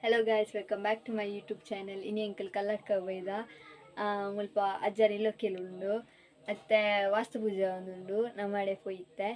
Hello guys, welcome back to my YouTube channel. Ini uncle Kalladka ಬೈದ ಮುಲ್ಪ ಅಜ್ಜರಿలో ಕೆಲುಂಡು ಅತ್ತೆ ವಾಸ್ತು ಪೂಜೆ ಒಂದುಂಡು ನಮ್ಮಡೆ ಪೋಯಿತ್ತೆ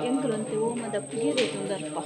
ಎಂಕಲಂತೆ ಓಮದ ಪುಗಿರೆ ತುಂದರ್ಪ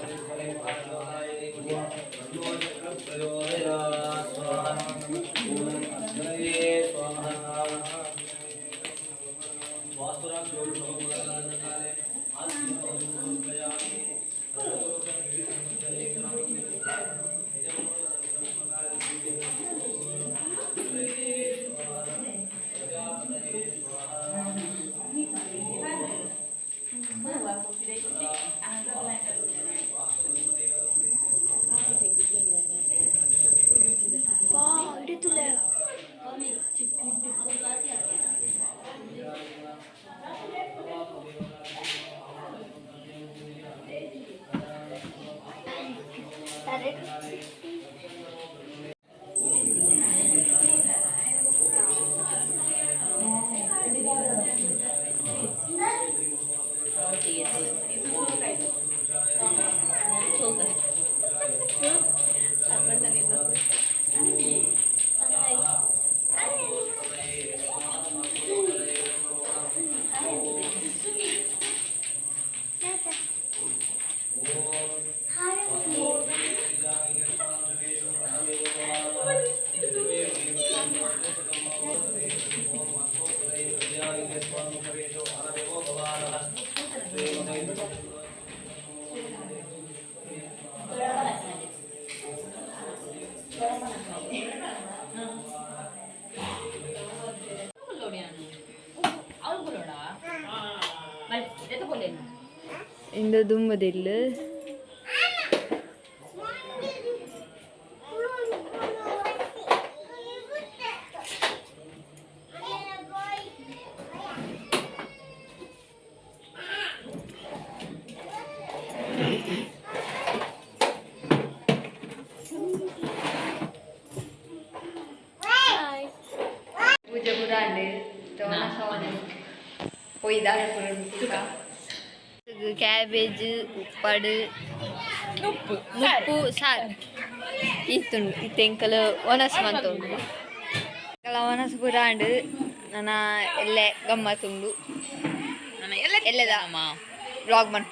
ಇಂದು ದುಂಬದಿಲ್ಲ ಪೂಜೆ ಪುರಾಂಡೆ ತವನ ಸವನ ಹೋಯ್ದ ಕ್ಯಾಬೇಜ್ ಉಪ್ಪಡು ಉಪ್ಪು ಸಾರು ಇತ್ತುಂಡು ಇತ್ತೆಂಕಲು ಒನಸ್ ಮಂತುಂಡು ಒನಸ್ ಪುರಾಂಡು ನನ್ನ ಎಲ್ಲೆ ಗಮ್ಮತ್ತುಂಡು ಎಲ್ಲದ ವ್ಲಾಗ್ ಮನ್ಪು